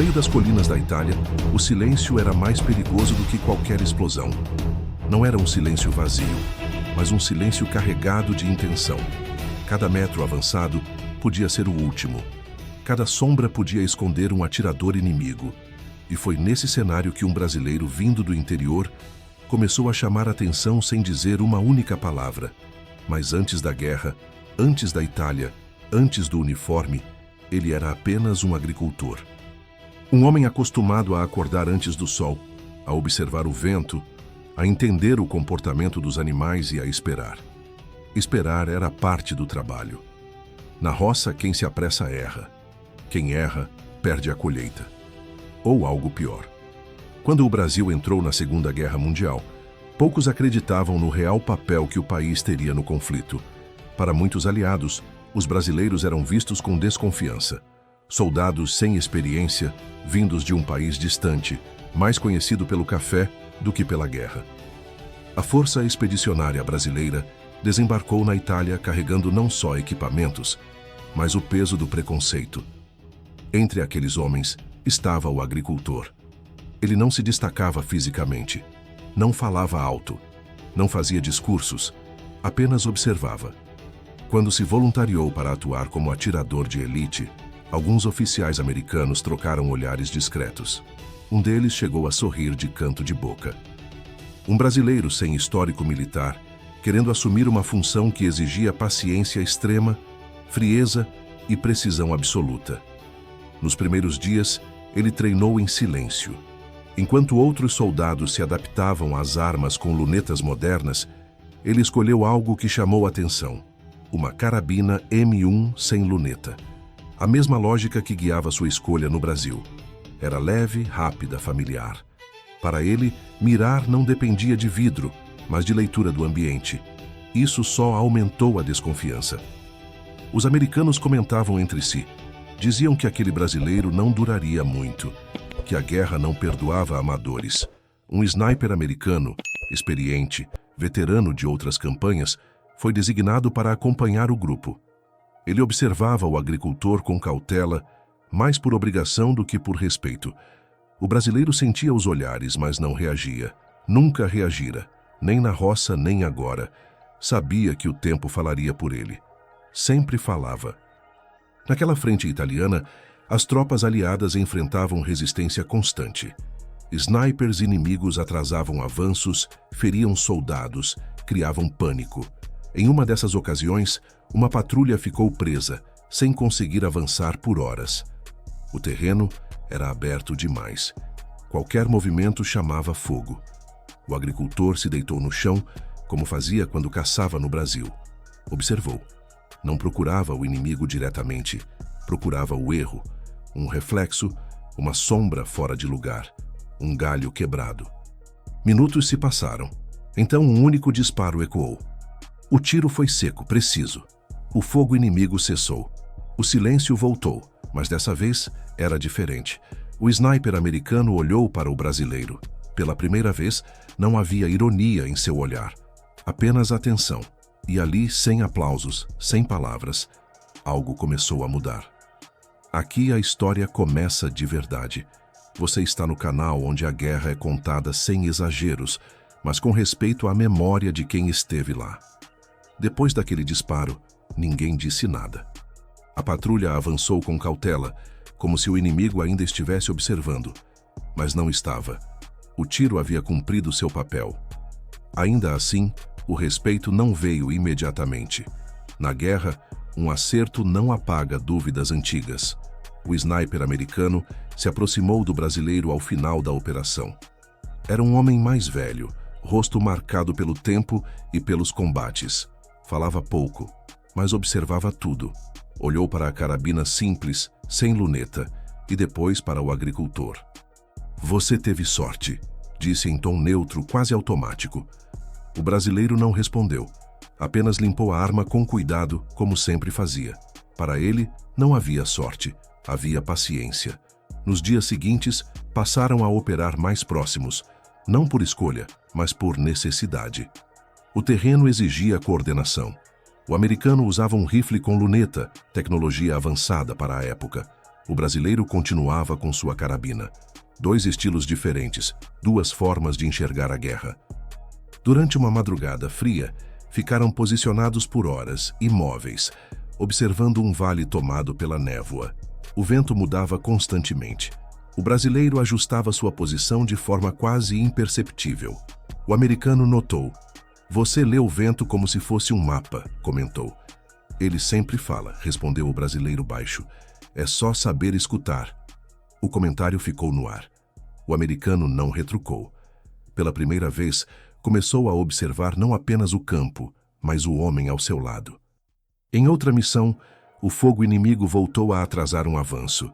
meio das colinas da Itália, o silêncio era mais perigoso do que qualquer explosão. Não era um silêncio vazio, mas um silêncio carregado de intenção. Cada metro avançado podia ser o último. Cada sombra podia esconder um atirador inimigo. E foi nesse cenário que um brasileiro vindo do interior começou a chamar a atenção sem dizer uma única palavra. Mas antes da guerra, antes da Itália, antes do uniforme, ele era apenas um agricultor. Um homem acostumado a acordar antes do sol, a observar o vento, a entender o comportamento dos animais e a esperar. Esperar era parte do trabalho. Na roça, quem se apressa erra. Quem erra, perde a colheita. Ou algo pior. Quando o Brasil entrou na Segunda Guerra Mundial, poucos acreditavam no real papel que o país teria no conflito. Para muitos aliados, os brasileiros eram vistos com desconfiança. Soldados sem experiência, vindos de um país distante, mais conhecido pelo café do que pela guerra. A Força Expedicionária Brasileira desembarcou na Itália carregando não só equipamentos, mas o peso do preconceito. Entre aqueles homens estava o agricultor. Ele não se destacava fisicamente, não falava alto, não fazia discursos, apenas observava. Quando se voluntariou para atuar como atirador de elite, alguns oficiais americanos trocaram olhares discretos. Um deles chegou a sorrir de canto de boca. Um brasileiro sem histórico militar, querendo assumir uma função que exigia paciência extrema, frieza e precisão absoluta. Nos primeiros dias, ele treinou em silêncio. Enquanto outros soldados se adaptavam às armas com lunetas modernas, ele escolheu algo que chamou a atenção: uma carabina M1 sem luneta. A mesma lógica que guiava sua escolha no Brasil. Era leve, rápida, familiar. Para ele, mirar não dependia de vidro, mas de leitura do ambiente. Isso só aumentou a desconfiança. Os americanos comentavam entre si. Diziam que aquele brasileiro não duraria muito, que a guerra não perdoava amadores. Um sniper americano, experiente, veterano de outras campanhas, foi designado para acompanhar o grupo. Ele observava o agricultor com cautela, mais por obrigação do que por respeito. O brasileiro sentia os olhares, mas não reagia. Nunca reagira, nem na roça, nem agora. Sabia que o tempo falaria por ele. Sempre falava. Naquela frente italiana, as tropas aliadas enfrentavam resistência constante. Snipers inimigos atrasavam avanços, feriam soldados, criavam pânico. Em uma dessas ocasiões, uma patrulha ficou presa, sem conseguir avançar por horas. O terreno era aberto demais. Qualquer movimento chamava fogo. O agricultor se deitou no chão, como fazia quando caçava no Brasil. Observou. Não procurava o inimigo diretamente, procurava o erro, um reflexo, uma sombra fora de lugar, um galho quebrado. Minutos se passaram. Então um único disparo ecoou. O tiro foi seco, preciso. O fogo inimigo cessou. O silêncio voltou, mas dessa vez era diferente. O sniper americano olhou para o brasileiro. Pela primeira vez, não havia ironia em seu olhar, apenas atenção. E ali, sem aplausos, sem palavras, algo começou a mudar. Aqui a história começa de verdade. Você está no canal onde a guerra é contada sem exageros, mas com respeito à memória de quem esteve lá. Depois daquele disparo, ninguém disse nada. A patrulha avançou com cautela, como se o inimigo ainda estivesse observando. Mas não estava. O tiro havia cumprido seu papel. Ainda assim, o respeito não veio imediatamente. Na guerra, um acerto não apaga dúvidas antigas. O sniper americano se aproximou do brasileiro ao final da operação. Era um homem mais velho, rosto marcado pelo tempo e pelos combates. Falava pouco, mas observava tudo. Olhou para a carabina simples, sem luneta, e depois para o agricultor. "Você teve sorte", disse em tom neutro, quase automático. O brasileiro não respondeu, apenas limpou a arma com cuidado, como sempre fazia. Para ele, não havia sorte, havia paciência. Nos dias seguintes, passaram a operar mais próximos, não por escolha, mas por necessidade. O terreno exigia coordenação. O americano usava um rifle com luneta, tecnologia avançada para a época. O brasileiro continuava com sua carabina. Dois estilos diferentes, duas formas de enxergar a guerra. Durante uma madrugada fria, ficaram posicionados por horas, imóveis, observando um vale tomado pela névoa. O vento mudava constantemente. O brasileiro ajustava sua posição de forma quase imperceptível. O americano notou. "Você lê o vento como se fosse um mapa", comentou. "Ele sempre fala", respondeu o brasileiro baixo. "É só saber escutar." O comentário ficou no ar. O americano não retrucou. Pela primeira vez, começou a observar não apenas o campo, mas o homem ao seu lado. Em outra missão, o fogo inimigo voltou a atrasar um avanço.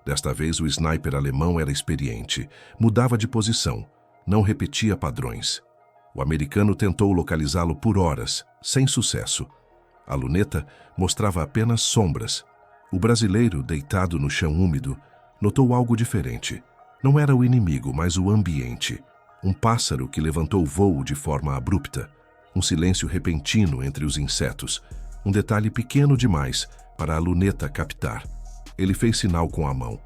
Desta vez, o sniper alemão era experiente, mudava de posição, não repetia padrões. O americano tentou localizá-lo por horas, sem sucesso. A luneta mostrava apenas sombras. O brasileiro, deitado no chão úmido, notou algo diferente. Não era o inimigo, mas o ambiente. Um pássaro que levantou voo de forma abrupta. Um silêncio repentino entre os insetos. Um detalhe pequeno demais para a luneta captar. Ele fez sinal com a mão.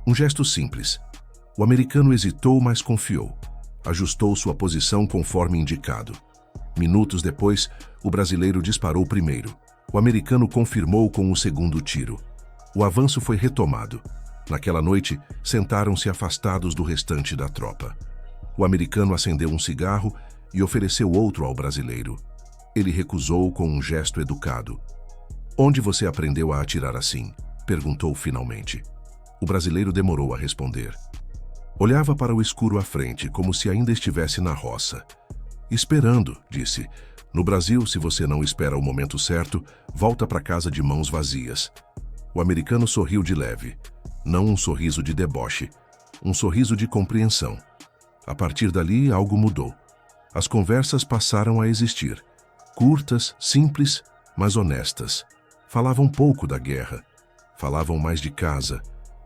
Um gesto simples. O americano hesitou, mas confiou. Ajustou sua posição conforme indicado. Minutos depois, o brasileiro disparou primeiro. O americano confirmou com o segundo tiro. O avanço foi retomado. Naquela noite, sentaram-se afastados do restante da tropa. O americano acendeu um cigarro e ofereceu outro ao brasileiro. Ele recusou com um gesto educado. "Onde você aprendeu a atirar assim?", perguntou finalmente. O brasileiro demorou a responder. Olhava para o escuro à frente, como se ainda estivesse na roça. "Esperando", disse. "No Brasil, se você não espera o momento certo, volta para casa de mãos vazias." O americano sorriu de leve. Não um sorriso de deboche, um sorriso de compreensão. A partir dali, algo mudou. As conversas passaram a existir. Curtas, simples, mas honestas. Falavam pouco da guerra. Falavam mais de casa.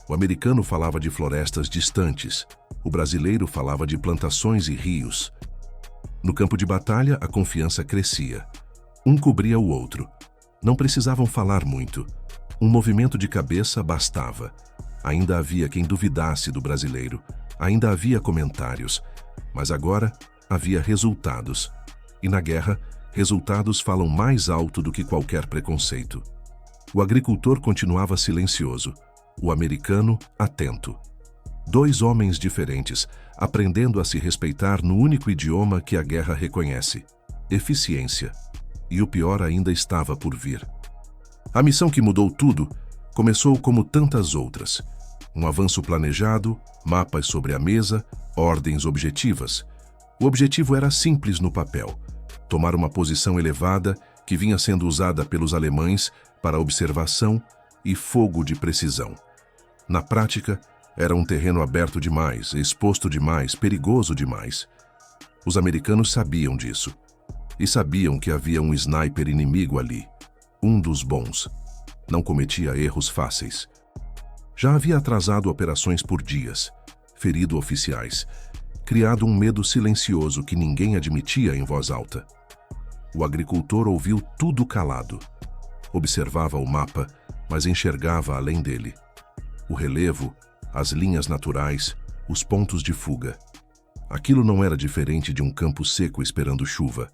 O americano falava de florestas distantes. O brasileiro falava de plantações e rios. No campo de batalha, a confiança crescia. Um cobria o outro. Não precisavam falar muito. Um movimento de cabeça bastava. Ainda havia quem duvidasse do brasileiro. Ainda havia comentários. Mas agora havia resultados. E na guerra, resultados falam mais alto do que qualquer preconceito. O agricultor continuava silencioso. O americano, atento. Dois homens diferentes, aprendendo a se respeitar no único idioma que a guerra reconhece: eficiência. E o pior ainda estava por vir. A missão que mudou tudo começou como tantas outras. Um avanço planejado, mapas sobre a mesa, ordens objetivas. O objetivo era simples no papel: tomar uma posição elevada que vinha sendo usada pelos alemães para observação e fogo de precisão. Na prática, era um terreno aberto demais, exposto demais, perigoso demais. Os americanos sabiam disso. E sabiam que havia um sniper inimigo ali. Um dos bons. Não cometia erros fáceis. Já havia atrasado operações por dias, ferido oficiais, criado um medo silencioso que ninguém admitia em voz alta. O agricultor ouviu tudo calado. Observava o mapa, mas enxergava além dele. O relevo, as linhas naturais, os pontos de fuga. Aquilo não era diferente de um campo seco esperando chuva.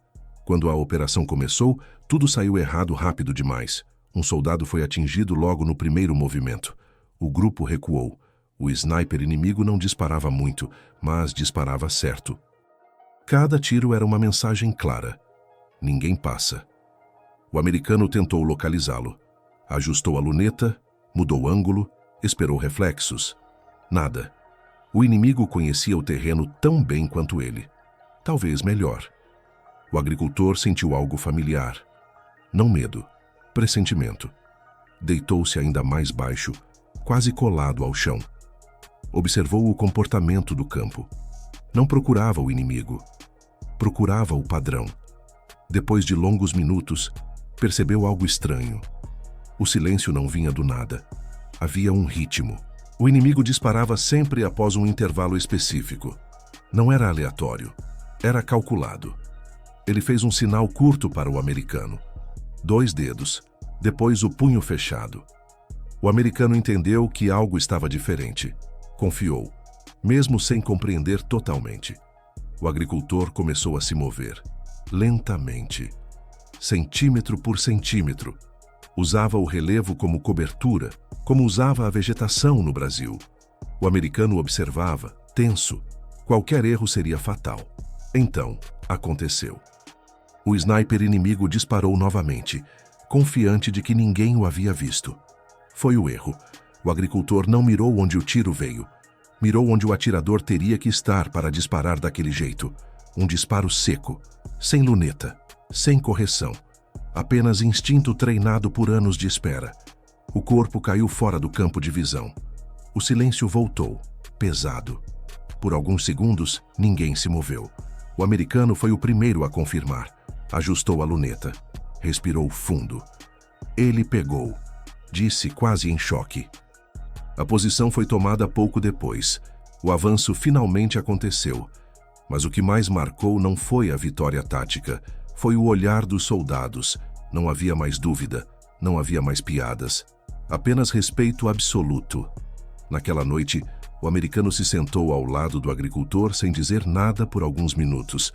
Quando a operação começou, tudo saiu errado rápido demais. Um soldado foi atingido logo no primeiro movimento. O grupo recuou. O sniper inimigo não disparava muito, mas disparava certo. Cada tiro era uma mensagem clara. Ninguém passa. O americano tentou localizá-lo. Ajustou a luneta, mudou ângulo, esperou reflexos. Nada. O inimigo conhecia o terreno tão bem quanto ele. Talvez melhor. O agricultor sentiu algo familiar. Não medo, pressentimento. Deitou-se ainda mais baixo, quase colado ao chão. Observou o comportamento do campo. Não procurava o inimigo. Procurava o padrão. Depois de longos minutos, percebeu algo estranho. O silêncio não vinha do nada. Havia um ritmo. O inimigo disparava sempre após um intervalo específico. Não era aleatório. Era calculado. Ele fez um sinal curto para o americano. 2 dedos. Depois o punho fechado. O americano entendeu que algo estava diferente. Confiou, mesmo sem compreender totalmente. O agricultor começou a se mover, lentamente, centímetro por centímetro. Usava o relevo como cobertura, como usava a vegetação no Brasil. O americano observava, tenso. Qualquer erro seria fatal. Então, aconteceu. O sniper inimigo disparou novamente, confiante de que ninguém o havia visto. Foi o erro. O agricultor não mirou onde o tiro veio. Mirou onde o atirador teria que estar para disparar daquele jeito. Um disparo seco, sem luneta, sem correção. Apenas instinto treinado por anos de espera. O corpo caiu fora do campo de visão. O silêncio voltou, pesado. Por alguns segundos, ninguém se moveu. O americano foi o primeiro a confirmar. Ajustou a luneta. Respirou fundo. Ele pegou, disse quase em choque. A posição foi tomada pouco depois. O avanço finalmente aconteceu. Mas o que mais marcou não foi a vitória tática. Foi o olhar dos soldados. Não havia mais dúvida. Não havia mais piadas. Apenas respeito absoluto. Naquela noite, o americano se sentou ao lado do agricultor sem dizer nada por alguns minutos.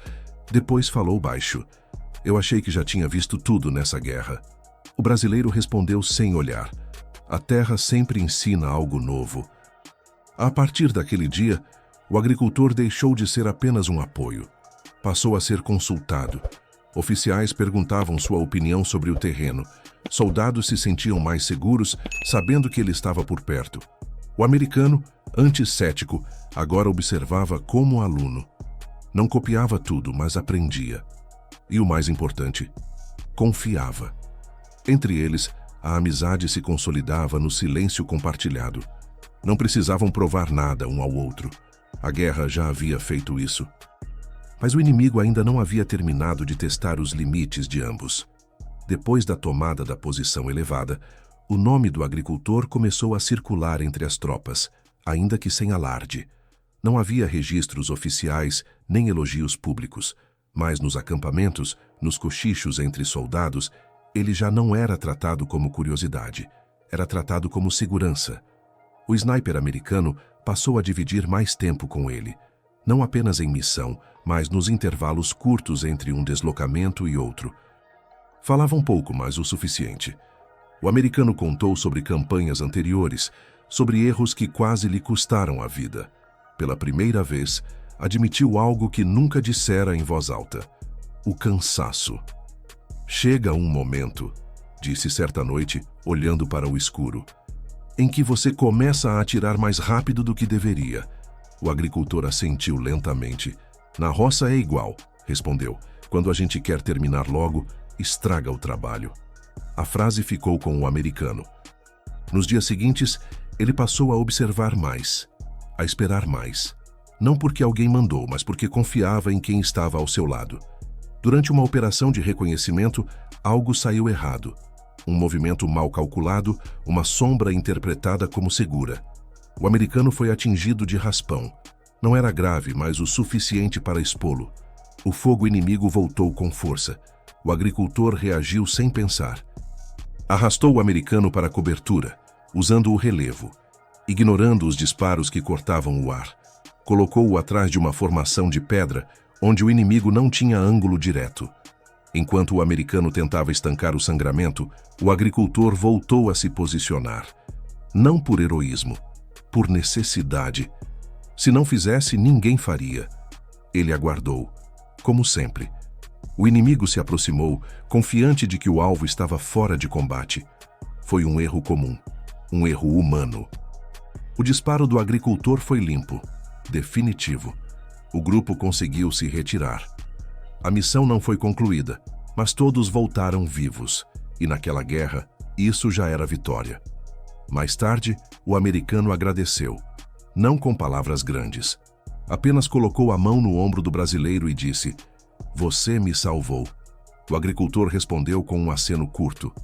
Depois falou baixo. Eu achei que já tinha visto tudo nessa guerra. O brasileiro respondeu sem olhar. A terra sempre ensina algo novo. A partir daquele dia, o agricultor deixou de ser apenas um apoio. Passou a ser consultado. Oficiais perguntavam sua opinião sobre o terreno. Soldados se sentiam mais seguros, sabendo que ele estava por perto. O americano, antes cético, agora observava como aluno. Não copiava tudo, mas aprendia. E o mais importante, confiava. Entre eles, a amizade se consolidava no silêncio compartilhado. Não precisavam provar nada um ao outro. A guerra já havia feito isso. Mas o inimigo ainda não havia terminado de testar os limites de ambos. Depois da tomada da posição elevada, o nome do agricultor começou a circular entre as tropas, ainda que sem alarde. Não havia registros oficiais nem elogios públicos, mas nos acampamentos, nos cochichos entre soldados, ele já não era tratado como curiosidade, era tratado como segurança. O sniper americano passou a dividir mais tempo com ele, não apenas em missão, mas nos intervalos curtos entre um deslocamento e outro. Falavam pouco, mas o suficiente. O americano contou sobre campanhas anteriores, sobre erros que quase lhe custaram a vida. Pela primeira vez, admitiu algo que nunca dissera em voz alta: o cansaço. Chega um momento, disse certa noite, olhando para o escuro, em que você começa a atirar mais rápido do que deveria. O agricultor assentiu lentamente. Na roça é igual, respondeu. Quando a gente quer terminar logo, estraga o trabalho. A frase ficou com o americano. Nos dias seguintes, ele passou a observar mais, a esperar mais. Não porque alguém mandou, mas porque confiava em quem estava ao seu lado. Durante uma operação de reconhecimento, algo saiu errado. Um movimento mal calculado, uma sombra interpretada como segura. O americano foi atingido de raspão. Não era grave, mas o suficiente para expô-lo. O fogo inimigo voltou com força. O agricultor reagiu sem pensar. Arrastou o americano para a cobertura, usando o relevo, ignorando os disparos que cortavam o ar. Colocou-o atrás de uma formação de pedra, onde o inimigo não tinha ângulo direto. Enquanto o americano tentava estancar o sangramento, o agricultor voltou a se posicionar. Não por heroísmo, por necessidade. Se não fizesse, ninguém faria. Ele aguardou, como sempre. O inimigo se aproximou, confiante de que o alvo estava fora de combate. Foi um erro comum, um erro humano. O disparo do agricultor foi limpo, definitivo. O grupo conseguiu se retirar. A missão não foi concluída, mas todos voltaram vivos, e naquela guerra, isso já era vitória. Mais tarde, o americano agradeceu, não com palavras grandes. Apenas colocou a mão no ombro do brasileiro e disse: "Você me salvou." O agricultor respondeu com um aceno curto.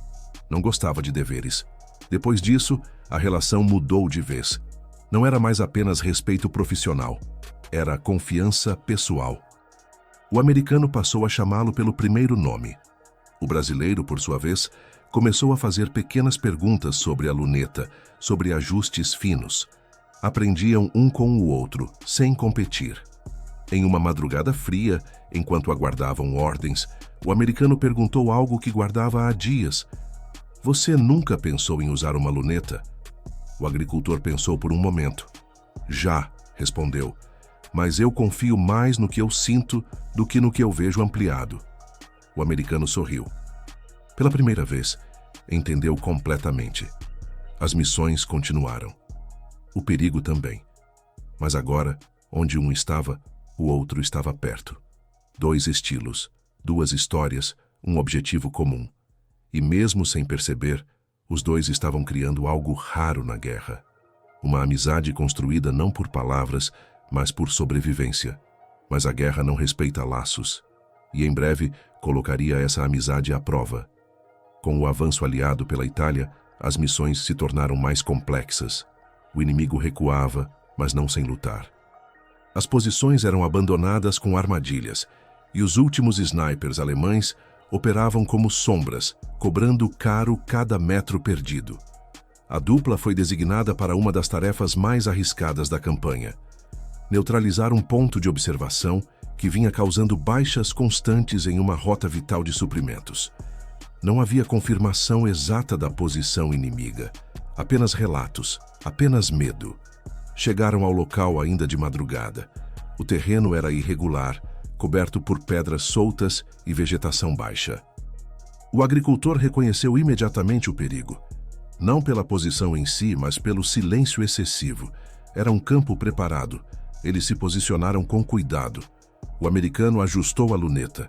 Não gostava de deveres. Depois disso, a relação mudou de vez. Não era mais apenas respeito profissional, era confiança pessoal. O americano passou a chamá-lo pelo primeiro nome. O brasileiro, por sua vez, começou a fazer pequenas perguntas sobre a luneta, sobre ajustes finos. Aprendiam um com o outro, sem competir. Em uma madrugada fria, enquanto aguardavam ordens, o americano perguntou algo que guardava há dias. Você nunca pensou em usar uma luneta? O agricultor pensou por um momento. Já, respondeu, mas eu confio mais no que eu sinto do que no que eu vejo ampliado. O americano sorriu. Pela primeira vez, entendeu completamente. As missões continuaram. O perigo também. Mas agora, onde um estava, o outro estava perto. 2 estilos, 2 histórias, um objetivo comum. E mesmo sem perceber, os dois estavam criando algo raro na guerra. Uma amizade construída não por palavras, mas por sobrevivência. Mas a guerra não respeita laços. E em breve colocaria essa amizade à prova. Com o avanço aliado pela Itália, as missões se tornaram mais complexas. O inimigo recuava, mas não sem lutar. As posições eram abandonadas com armadilhas, e os últimos snipers alemães operavam como sombras, cobrando caro cada metro perdido. A dupla foi designada para uma das tarefas mais arriscadas da campanha: neutralizar um ponto de observação que vinha causando baixas constantes em uma rota vital de suprimentos. Não havia confirmação exata da posição inimiga, apenas relatos, apenas medo. Chegaram ao local ainda de madrugada. O terreno era irregular, coberto por pedras soltas e vegetação baixa. O agricultor reconheceu imediatamente o perigo. Não pela posição em si, mas pelo silêncio excessivo. Era um campo preparado. Eles se posicionaram com cuidado. O americano ajustou a luneta.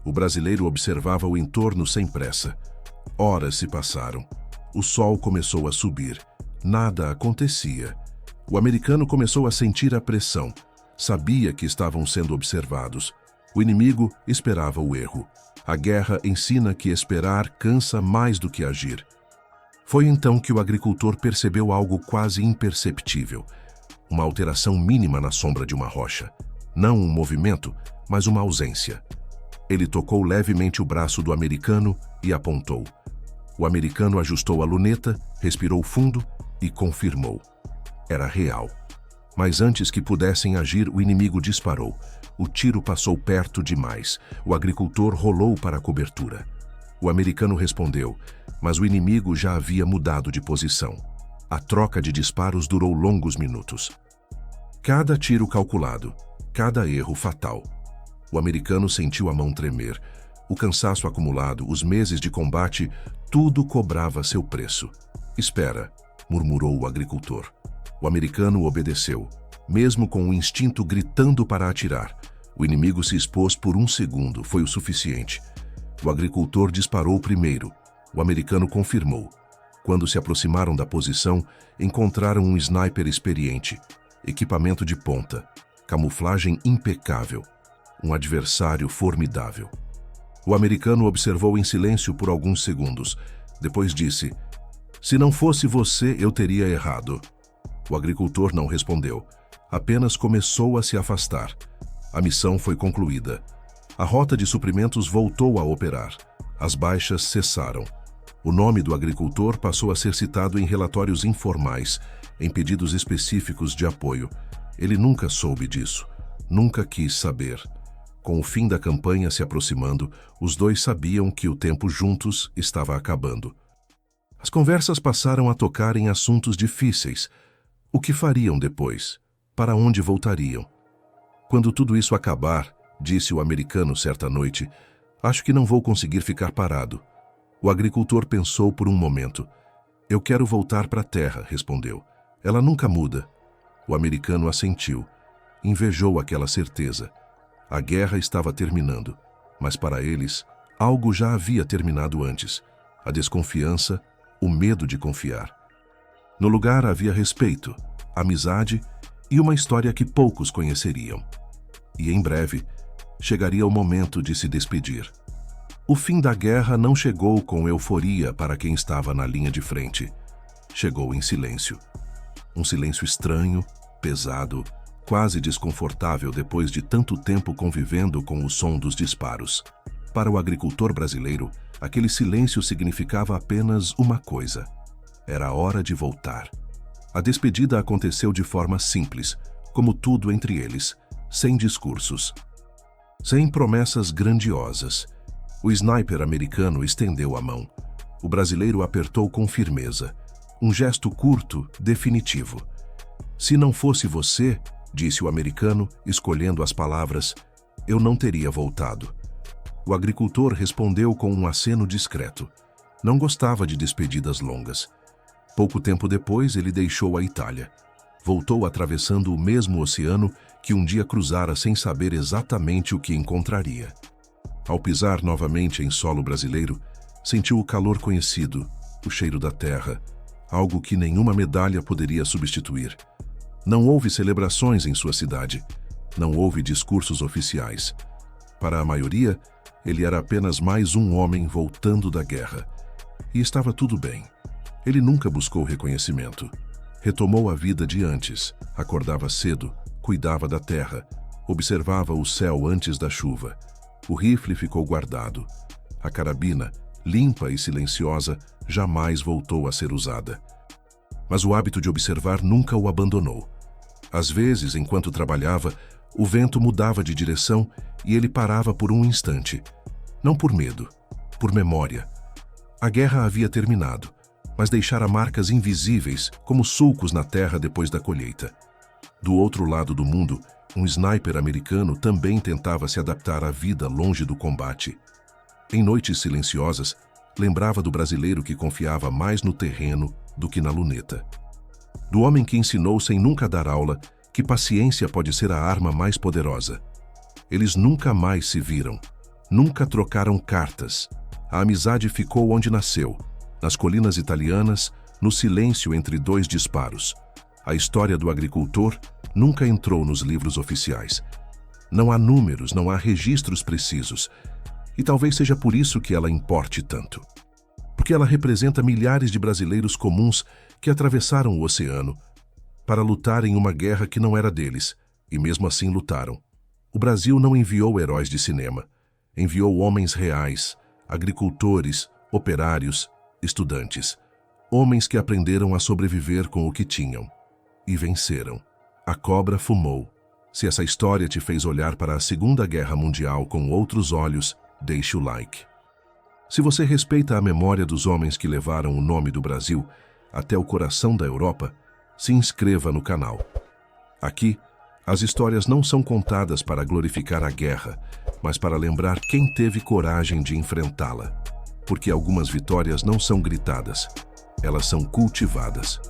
O brasileiro observava o entorno sem pressa. Horas se passaram. O sol começou a subir. Nada acontecia. O americano começou a sentir a pressão. Sabia que estavam sendo observados. O inimigo esperava o erro. A guerra ensina que esperar cansa mais do que agir. Foi então que o agricultor percebeu algo quase imperceptível. Uma alteração mínima na sombra de uma rocha. Não um movimento, mas uma ausência. Ele tocou levemente o braço do americano e apontou. O americano ajustou a luneta, respirou fundo e confirmou. Era real. Mas antes que pudessem agir, o inimigo disparou. O tiro passou perto demais. O agricultor rolou para a cobertura. O americano respondeu, mas o inimigo já havia mudado de posição. A troca de disparos durou longos minutos. Cada tiro calculado, cada erro fatal. O americano sentiu a mão tremer. O cansaço acumulado, os meses de combate, tudo cobrava seu preço. Espera, murmurou o agricultor. O americano obedeceu, mesmo com o instinto gritando para atirar. O inimigo se expôs por 1 segundo, foi o suficiente. O agricultor disparou primeiro. O americano confirmou. Quando se aproximaram da posição, encontraram um sniper experiente, equipamento de ponta, camuflagem impecável, um adversário formidável. O americano observou em silêncio por alguns segundos. Depois disse, se não fosse você, eu teria errado. O agricultor não respondeu. Apenas começou a se afastar. A missão foi concluída. A rota de suprimentos voltou a operar. As baixas cessaram. O nome do agricultor passou a ser citado em relatórios informais, em pedidos específicos de apoio. Ele nunca soube disso. Nunca quis saber. Com o fim da campanha se aproximando, os dois sabiam que o tempo juntos estava acabando. As conversas passaram a tocar em assuntos difíceis. O que fariam depois? Para onde voltariam? Quando tudo isso acabar, disse o americano certa noite, acho que não vou conseguir ficar parado. O agricultor pensou por um momento. Eu quero voltar para a terra, respondeu. Ela nunca muda. O americano assentiu. Invejou aquela certeza. A guerra estava terminando, mas para eles, algo já havia terminado antes. A desconfiança, o medo de confiar. No lugar havia respeito, amizade e uma história que poucos conheceriam. E em breve, chegaria o momento de se despedir. O fim da guerra não chegou com euforia para quem estava na linha de frente. Chegou em silêncio. Um silêncio estranho, pesado, quase desconfortável depois de tanto tempo convivendo com o som dos disparos. Para o agricultor brasileiro, Aquele silêncio significava apenas uma coisa: era hora de voltar. A despedida aconteceu de forma simples, como tudo entre eles, sem discursos. Sem promessas grandiosas. O sniper americano estendeu a mão. O brasileiro apertou com firmeza. Um gesto curto, definitivo. "Se não fosse você", disse o americano, escolhendo as palavras, "eu não teria voltado." O agricultor respondeu com um aceno discreto. Não gostava de despedidas longas. Pouco tempo depois, ele deixou a Itália. Voltou atravessando o mesmo oceano que um dia cruzara sem saber exatamente o que encontraria. Ao pisar novamente em solo brasileiro, sentiu o calor conhecido, o cheiro da terra, algo que nenhuma medalha poderia substituir. Não houve celebrações em sua cidade, não houve discursos oficiais. Para a maioria, ele era apenas mais um homem voltando da guerra. E estava tudo bem. Ele nunca buscou reconhecimento. Retomou a vida de antes, acordava cedo, cuidava da terra, observava o céu antes da chuva. O rifle ficou guardado. A carabina, limpa e silenciosa, jamais voltou a ser usada. Mas o hábito de observar nunca o abandonou. Às vezes, enquanto trabalhava, o vento mudava de direção e ele parava por um instante. Não por medo, por memória. A guerra havia terminado, mas deixara marcas invisíveis, como sulcos na terra depois da colheita. Do outro lado do mundo, um sniper americano também tentava se adaptar à vida longe do combate. Em noites silenciosas, lembrava do brasileiro que confiava mais no terreno do que na luneta. Do homem que ensinou sem nunca dar aula que paciência pode ser a arma mais poderosa. Eles nunca mais se viram, nunca trocaram cartas. A amizade ficou onde nasceu, nas colinas italianas, no silêncio entre dois disparos. A história do agricultor nunca entrou nos livros oficiais. Não há números, não há registros precisos. E talvez seja por isso que ela importe tanto. Porque ela representa milhares de brasileiros comuns que atravessaram o oceano para lutar em uma guerra que não era deles, e mesmo assim lutaram. O Brasil não enviou heróis de cinema. Enviou homens reais, agricultores, operários, estudantes. Homens que aprenderam a sobreviver com o que tinham. E venceram. A cobra fumou. Se essa história te fez olhar para a Segunda Guerra Mundial com outros olhos, deixe o like. Se você respeita a memória dos homens que levaram o nome do Brasil até o coração da Europa, se inscreva no canal. Aqui, as histórias não são contadas para glorificar a guerra, mas para lembrar quem teve coragem de enfrentá-la. Porque algumas vitórias não são gritadas, elas são cultivadas.